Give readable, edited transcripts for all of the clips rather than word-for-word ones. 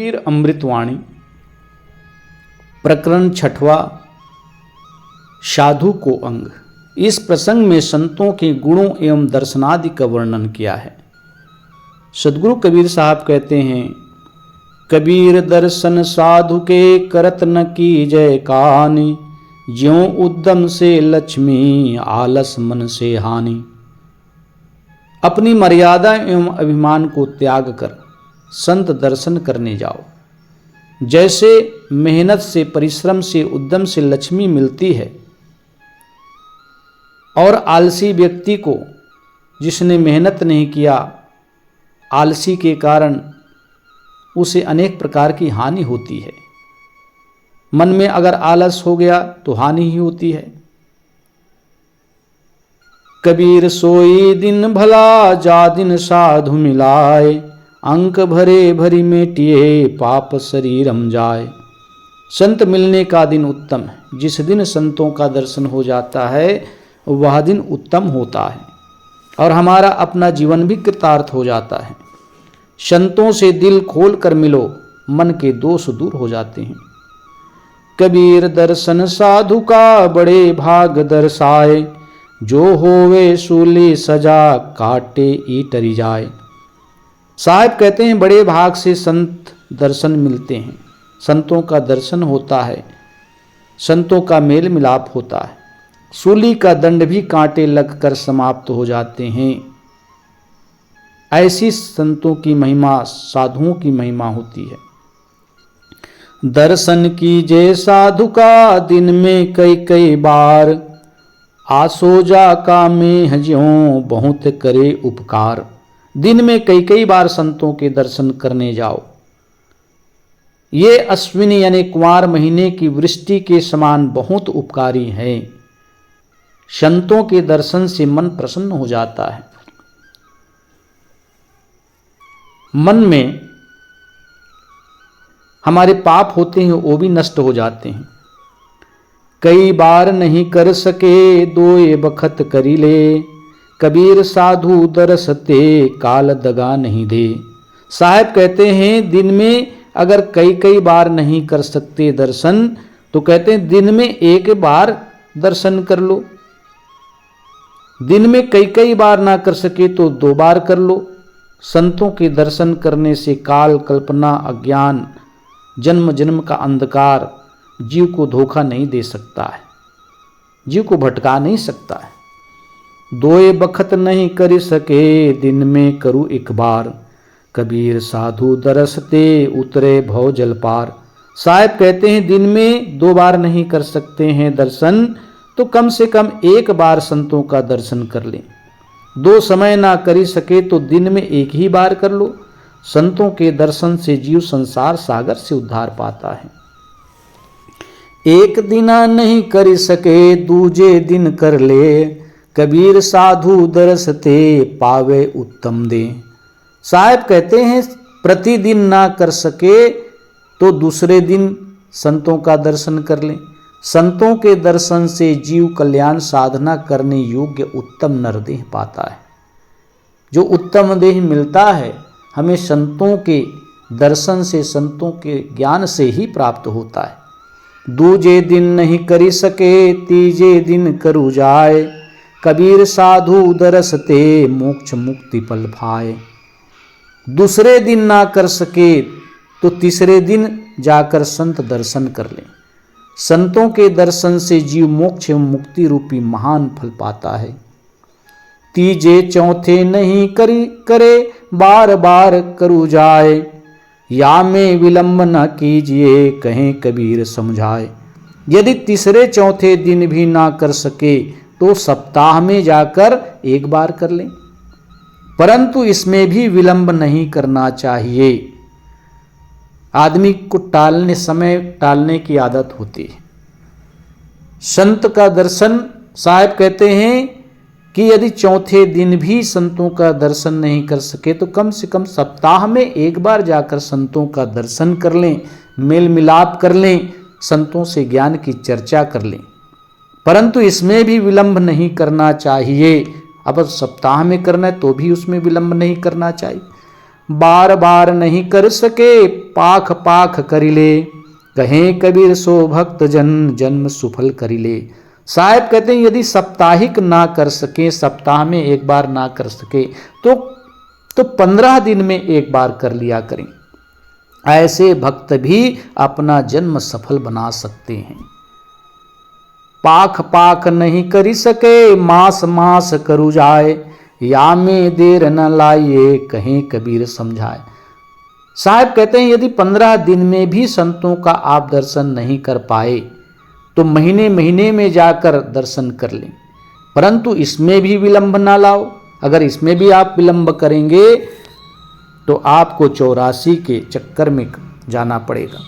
फिर अमृतवाणी प्रकरण 6वां साधु को अंग। इस प्रसंग में संतों के गुणों एवं दर्शनादि का वर्णन किया है। सदगुरु कबीर साहब कहते हैं, कबीर दर्शन साधु के करत न की जय कानी, ज्यों उद्यम से लक्ष्मी आलस मन से हानि। अपनी मर्यादा एवं अभिमान को त्याग कर संत दर्शन करने जाओ। जैसे मेहनत से, परिश्रम से, उद्यम से लक्ष्मी मिलती है और आलसी व्यक्ति को, जिसने मेहनत नहीं किया, आलसी के कारण उसे अनेक प्रकार की हानि होती है। मन में अगर आलस हो गया तो हानि ही होती है। कबीर सोई दिन भला जा दिन साधु मिलाए, अंक भरे भरी मेटिए पाप शरीरम जाए। संत मिलने का दिन उत्तम है। जिस दिन संतों का दर्शन हो जाता है वह दिन उत्तम होता है और हमारा अपना जीवन भी कृतार्थ हो जाता है। संतों से दिल खोल कर मिलो, मन के दोष दूर हो जाते हैं। कबीर दर्शन साधु का बड़े भाग दर्शाए, जो होवे सूली सजा काटे ईटरी जाए। साहब कहते हैं, बड़े भाग से संत दर्शन मिलते हैं, संतों का दर्शन होता है, संतों का मेल मिलाप होता है। सूली का दंड भी कांटे लगकर समाप्त हो जाते हैं। ऐसी संतों की महिमा, साधुओं की महिमा होती है। दर्शन कीजिए साधु का दिन में कई कई बार, आसोजा का में ज्यों बहुत करे उपकार। दिन में कई कई बार संतों के दर्शन करने जाओ। ये अश्विनी यानी कुंवार महीने की वृष्टि के समान बहुत उपकारी है। संतों के दर्शन से मन प्रसन्न हो जाता है। मन में हमारे पाप होते हैं वो भी नष्ट हो जाते हैं। कई बार नहीं कर सके दोए बखत करी ले, कबीर साधु दरसते काल दगा नहीं दे। साहब कहते हैं, दिन में अगर कई कई बार नहीं कर सकते दर्शन तो कहते हैं दिन में एक बार दर्शन कर लो। दिन में कई कई बार ना कर सके तो 2 बार कर लो। संतों के दर्शन करने से काल, कल्पना, अज्ञान, जन्म जन्म का अंधकार जीव को धोखा नहीं दे सकता है, जीव को भटका नहीं सकता है। दोए बखत नहीं कर सके दिन में करूँ एक बार, कबीर साधु दरसते उतरे भव जल पार। साहब कहते हैं, दिन में 2 बार नहीं कर सकते हैं दर्शन तो कम से कम 1 बार संतों का दर्शन कर लें। 2 समय ना करी सके तो दिन में 1 ही बार कर लो। संतों के दर्शन से जीव संसार सागर से उद्धार पाता है। एक दिना नहीं कर सके दूजे दिन कर ले, कबीर साधु दरसते पावे उत्तम दे। साहब कहते हैं, प्रतिदिन ना कर सके तो दूसरे दिन संतों का दर्शन कर लें। संतों के दर्शन से जीव कल्याण साधना करने योग्य उत्तम नरदेह पाता है। जो उत्तम देह मिलता है हमें संतों के दर्शन से, संतों के ज्ञान से ही प्राप्त होता है। दूजे दिन नहीं करी सके तीजे दिन करू जाए, कबीर साधु दरसते मोक्ष मुक्ति पल पाए। दूसरे दिन ना कर सके तो तीसरे दिन जाकर संत दर्शन कर लें। संतों के दर्शन से जीव मोक्ष एवं मुक्ति रूपी महान फल पाता है। तीजे चौथे नहीं करे बार बार करू जाए, या में विलंब न कीजिए कहें कबीर समझाए। यदि तीसरे चौथे दिन भी ना कर सके तो सप्ताह में जाकर 1 बार कर लें, परंतु इसमें भी विलंब नहीं करना चाहिए। आदमी को समय टालने की आदत होती है। संत का दर्शन, साहब कहते हैं कि यदि चौथे दिन भी संतों का दर्शन नहीं कर सके तो कम से कम सप्ताह में 1 बार जाकर संतों का दर्शन कर लें, मेल मिलाप कर लें, संतों से ज्ञान की चर्चा कर लें, परंतु इसमें भी विलंब नहीं करना चाहिए। अब सप्ताह में करना है तो भी उसमें विलंब नहीं करना चाहिए। बार बार नहीं कर सके पाख पाख करिले, कहें कबीर सो भक्त जन जन्म सुफल करिले। साहब कहते हैं यदि साप्ताहिक ना कर सके, सप्ताह में एक बार ना कर सके तो 15 दिन में एक बार कर लिया करें। ऐसे भक्त भी अपना जन्म सफल बना सकते हैं। पाख पाख नहीं करी सके मास मास करु जाए, या में देर न लाइए कहें कबीर समझाए। साहब कहते हैं यदि 15 दिन में भी संतों का आप दर्शन नहीं कर पाए तो महीने महीने में जाकर दर्शन कर लें, परंतु इसमें भी विलंब ना लाओ। अगर इसमें भी आप विलंब करेंगे तो आपको 84 के चक्कर में जाना पड़ेगा।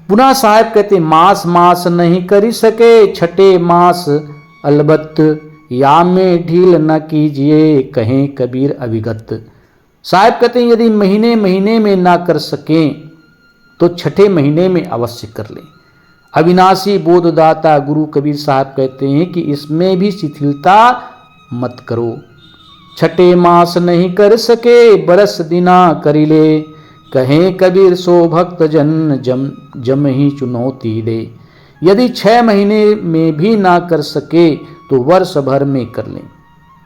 पुनः साहब कहते मास मास नहीं करी सके छठे मास अलबत्त, या में ढील न कीजिए कहें कबीर अविगत। साहब कहते हैं यदि महीने महीने में ना कर सकें तो छठे महीने में अवश्य कर लें। अविनाशी बोधदाता गुरु कबीर साहब कहते हैं कि इसमें भी शिथिलता मत करो। छठे मास नहीं कर सके बरस दिना करिले, कहें कबीर सो भक्त जन जम ही चुनौती दे। यदि 6 महीने में भी ना कर सके तो वर्ष भर में कर लें।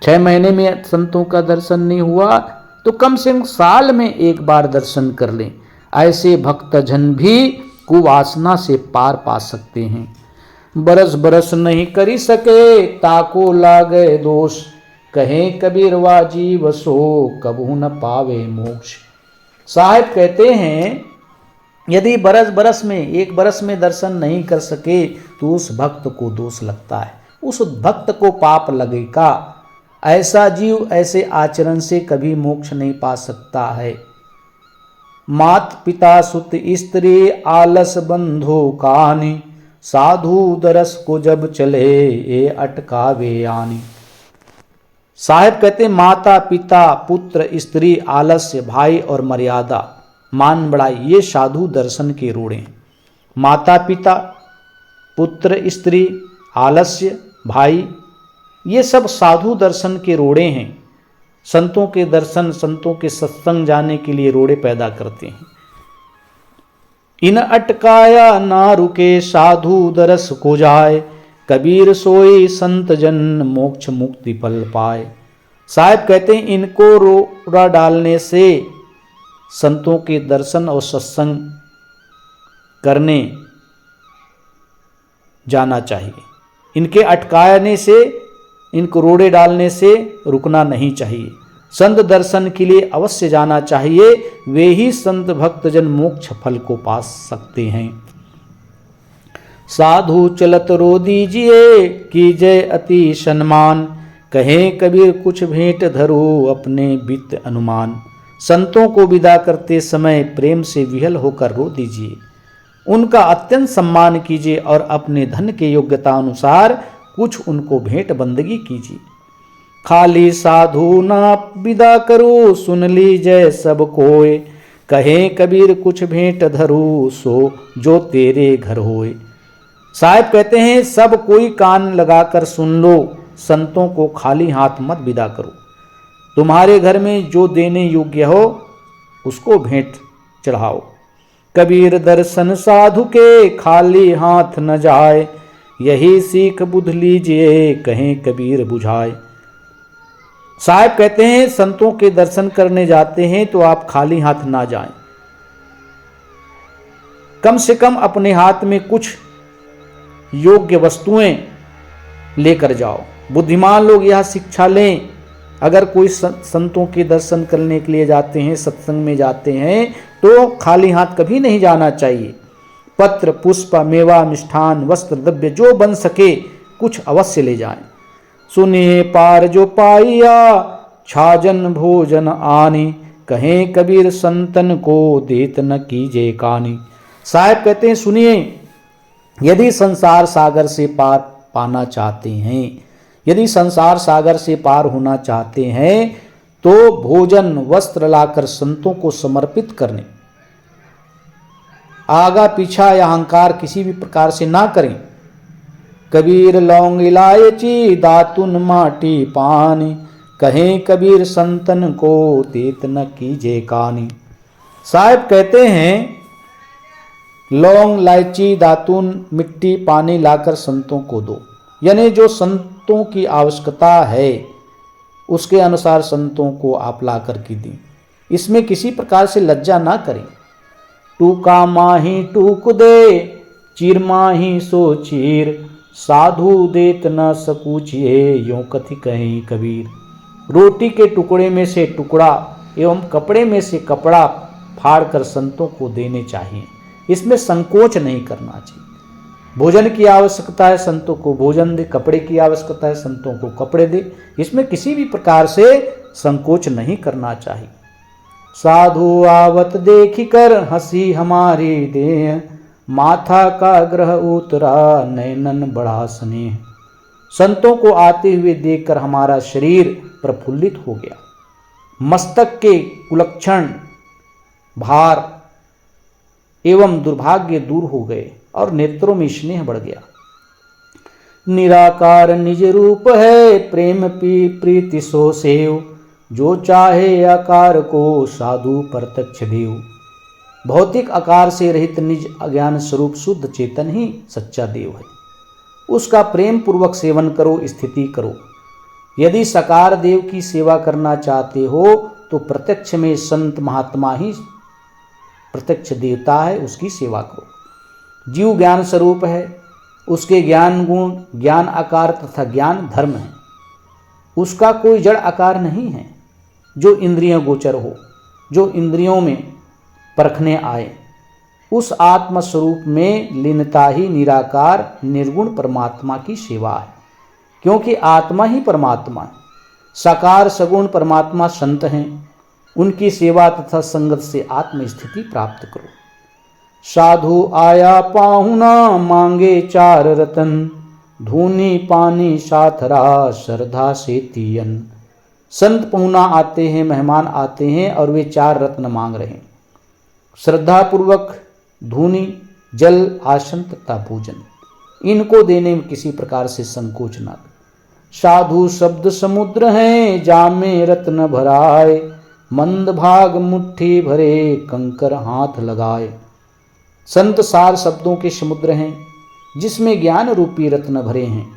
6 महीने में संतों का दर्शन नहीं हुआ तो कम से कम साल में एक बार दर्शन कर लें। ऐसे भक्त जन भी कुवासना से पार पा सकते हैं। बरस बरस नहीं करी सके ताको लागे दोष, कहें कबीर वा जीव सो कबहू न पावे मोक्ष। साहब कहते हैं यदि बरस बरस में एक बरस में दर्शन नहीं कर सके तो उस भक्त को दोष लगता है, उस भक्त को पाप लगेगा। ऐसा जीव ऐसे आचरण से कभी मोक्ष नहीं पा सकता है। मात पिता सुत स्त्री आलस बंधो कानी, साधु दरस को जब चले ये अटकावे आनी। साहब कहते माता पिता पुत्र स्त्री आलस्य भाई और मर्यादा मान बढ़ाई ये साधु दर्शन के रोड़े हैं। माता पिता पुत्र स्त्री आलस्य भाई ये सब साधु दर्शन के रोड़े हैं। संतों के दर्शन संतों के सत्संग जाने के लिए रोड़े पैदा करते हैं। इन अटकाया ना रुके साधु दरस को जाए, कबीर सोई संत जन मोक्ष मुक्ति पल पाए। साहब कहते हैं इनको रोड़ा डालने से संतों के दर्शन और सत्संग करने जाना चाहिए। इनके अटकाने से इनको रोड़े डालने से रुकना नहीं चाहिए। संत दर्शन के लिए अवश्य जाना चाहिए, वे ही संत भक्तजन मोक्ष फल को पा सकते हैं। साधु चलत रो दीजिए कीजय अति सम्मान, कहें कबीर कुछ भेंट धरो अपने वित्त अनुमान। संतों को विदा करते समय प्रेम से विहल होकर रो दीजिए, उनका अत्यंत सम्मान कीजिए और अपने धन के योग्यता अनुसार कुछ उनको भेंट बंदगी कीजिए। खाली साधु ना विदा करो सुन लीजय सब कोय, कहें कबीर कुछ भेंट धरो सो जो तेरे घर होए। साहब कहते हैं सब कोई कान लगाकर सुन लो, संतों को खाली हाथ मत विदा करो। तुम्हारे घर में जो देने योग्य हो उसको भेंट चढ़ाओ। कबीर दर्शन साधु के खाली हाथ न जाए, यही सीख बुध लीजिए कहें कबीर बुझाए। साहब कहते हैं संतों के दर्शन करने जाते हैं तो आप खाली हाथ ना जाएं, कम से कम अपने हाथ में कुछ योग्य वस्तुएं लेकर जाओ। बुद्धिमान लोग यह शिक्षा लें, अगर कोई संतों के दर्शन करने के लिए जाते हैं, सत्संग में जाते हैं तो खाली हाथ कभी नहीं जाना चाहिए। पत्र पुष्प मेवा मिष्ठान वस्त्र द्रव्य जो बन सके कुछ अवश्य ले जाएं। सुनिए पार जो पाइया छाजन भोजन आनी, कहें कबीर संतन को देत न कीजे कानी। साहब कहते हैं सुनिए, यदि संसार सागर से पार पाना चाहते हैं, यदि संसार सागर से पार होना चाहते हैं तो भोजन वस्त्र लाकर संतों को समर्पित करने, आगा पीछा या अहंकार किसी भी प्रकार से ना करें। कबीर लौंग इलायची दातुन माटी पानी, कहें कबीर संतन को देत न कीजे कानी। साहब कहते हैं लौंग, इलायची, दातून, मिट्टी, पानी लाकर संतों को दो, यानी जो संतों की आवश्यकता है उसके अनुसार संतों को आप ला कर के दी। इसमें किसी प्रकार से लज्जा ना करें। टूका माही टूक दे, चीर माही सो चीर, साधु देत न सकूचिए, यों कथि कहीं कबीर। रोटी के टुकड़े में से टुकड़ा एवं कपड़े में से कपड़ा फाड़ कर संतों को देने चाहिए। इसमें संकोच नहीं करना चाहिए। भोजन की आवश्यकता है संतों को भोजन दे, कपड़े की आवश्यकता है संतों को कपड़े दे, इसमें किसी भी प्रकार से संकोच नहीं करना चाहिए। साधु आवत देखी कर हंसी हमारी देह, माथा का ग्रह उतरा नैनन बढ़ा स्नेह। संतों को आते हुए देखकर हमारा शरीर प्रफुल्लित हो गया, मस्तक के कुलक्षण भार एवं दुर्भाग्य दूर हो गए और नेत्रों में स्नेह बढ़ गया। निराकार निज रूप है, प्रेम प्रीति सो सेव, जो चाहे आकार को साधु प्रत्यक्ष देव। भौतिक आकार से रहित निज अज्ञान स्वरूप शुद्ध चेतन ही सच्चा देव है। उसका प्रेम पूर्वक सेवन करो, स्थिति करो। यदि साकार देव की सेवा करना चाहते हो तो प्रत्यक्ष में संत महात्मा ही प्रत्यक्ष देवता है, उसकी सेवा करो। जीव ज्ञान स्वरूप है, उसके ज्ञान गुण, ज्ञान आकार तथा ज्ञान धर्म है। उसका कोई जड़ आकार नहीं है जो इंद्रिय गोचर हो, जो इंद्रियों में परखने आए। उस आत्म स्वरूप में लीनता ही निराकार निर्गुण परमात्मा की सेवा है, क्योंकि आत्मा ही परमात्मा है। साकार सगुण परमात्मा संत हैं, उनकी सेवा तथा संगत से आत्म स्थिति प्राप्त करो। साधु आया पाहुना मांगे चार रतन, धूनी पानी साथरा श्रद्धा से तियन। संत पहुना आते हैं, मेहमान आते हैं और वे चार रत्न मांग रहे हैं। श्रद्धा पूर्वक धूनी, जल, आसन तथा भोजन, इनको देने में किसी प्रकार से संकोच न करें। साधु शब्द समुद्र हैं, जामे रत्न भराए, मंद भाग मुट्ठी भरे कंकर हाथ लगाए। संत सार शब्दों के समुद्र हैं, जिसमें ज्ञान रूपी रत्न भरे हैं।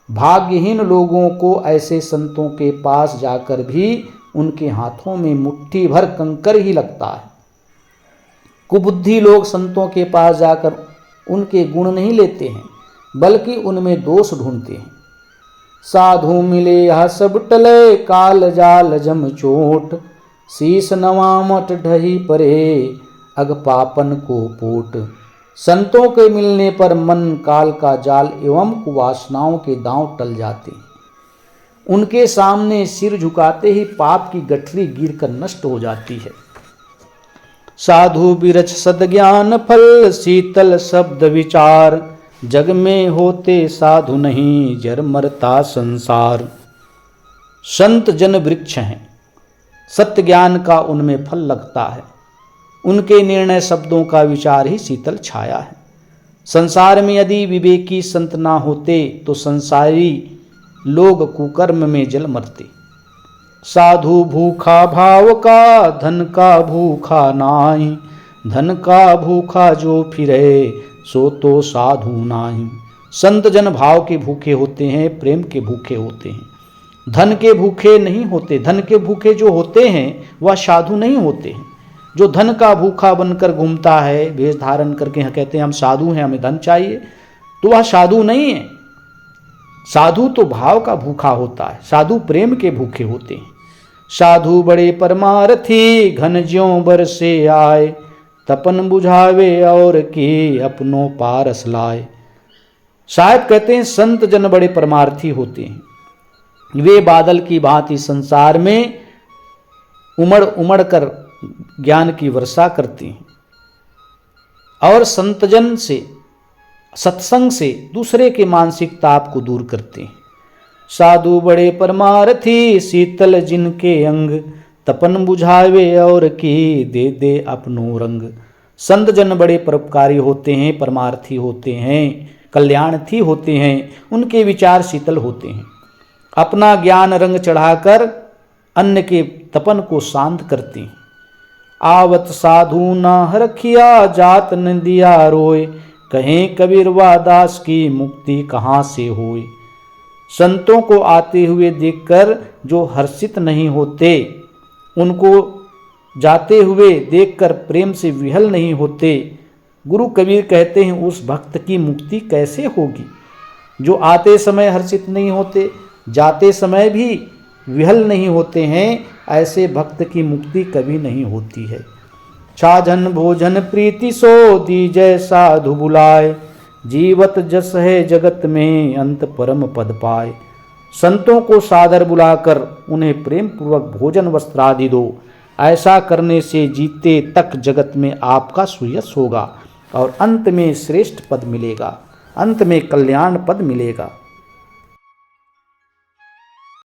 भाग्यहीन लोगों को ऐसे संतों के पास जाकर भी उनके हाथों में मुट्ठी भर कंकर ही लगता है। कुबुद्धि लोग संतों के पास जाकर उनके गुण नहीं लेते हैं, बल्कि उनमें दोष ढूंढते हैं। साधु मिले यह सब टले, काल जाल जम चोट, शीस नवामट ढही परे, अग पापन को पोट। संतों के मिलने पर मन काल का जाल एवं कुवासनाओं के दांव टल जाते हैं। उनके सामने सिर झुकाते ही पाप की गठरी गिरकर नष्ट हो जाती है। साधु बिरछ सद्ज्ञान फल, शीतल शब्द विचार, जग में होते साधु नहीं, जर मरता संसार। संत जन वृक्ष हैं, सत्य ज्ञान का उनमें फल लगता है। उनके निर्णय शब्दों का विचार ही शीतल छाया है। संसार में यदि विवेकी संत ना होते तो संसारी लोग कुकर्म में जल मरते। साधु भूखा भाव का, धन का भूखा नाहि, धन का भूखा जो फिरे, सो तो साधु नाही। संत जन भाव के भूखे होते हैं, प्रेम के भूखे होते हैं, धन के भूखे नहीं होते। धन के भूखे जो होते हैं वह साधु नहीं होते हैं। जो धन का भूखा बनकर घूमता है, वेश धारण करके कहते हैं हम साधु हैं, हमें धन चाहिए, तो वह साधु नहीं है। साधु तो भाव का भूखा होता है, साधु प्रेम के भूखे होते हैं। साधु बड़े परमार्थी, घन ज्यों बरसे आए, तपन बुझावे और के अपनों पारस लाए। साहब कहते हैं संत जन बड़े परमार्थी होते हैं। वे बादल की भांति संसार में उमड़ उमड़ कर ज्ञान की वर्षा करते हैं और संतजन से, सत्संग से दूसरे के मानसिक ताप को दूर करते हैं। साधु बड़े परमार्थी, शीतल जिनके अंग, तपन बुझावे और की दे दे अपनो रंग। संत जन बड़े परोपकारी होते हैं, परमार्थी होते हैं, कल्याणथी होते हैं, उनके विचार शीतल होते हैं। अपना ज्ञान रंग चढ़ाकर अन्य के तपन को शांत करती हैं। आवत साधु न रखिया जात न दिया रोए, कहें कबीर वा दास की मुक्ति कहाँ से होए। संतों को आते हुए देखकर जो हर्षित नहीं होते, उनको जाते हुए देखकर प्रेम से विहल नहीं होते, गुरु कबीर कहते हैं उस भक्त की मुक्ति कैसे होगी। जो आते समय हर्षित नहीं होते, जाते समय भी विहल नहीं होते हैं, ऐसे भक्त की मुक्ति कभी नहीं होती है। छाजन भोजन प्रीति सो दीजय साधु बुलाए, जीवत जस है जगत में अंत परम पद पाए। संतों को सादर बुलाकर उन्हें प्रेम पूर्वक भोजन वस्त्र आदि दो। ऐसा करने से जीते तक जगत में आपका सुयश होगा और अंत में श्रेष्ठ पद मिलेगा, अंत में कल्याण पद मिलेगा।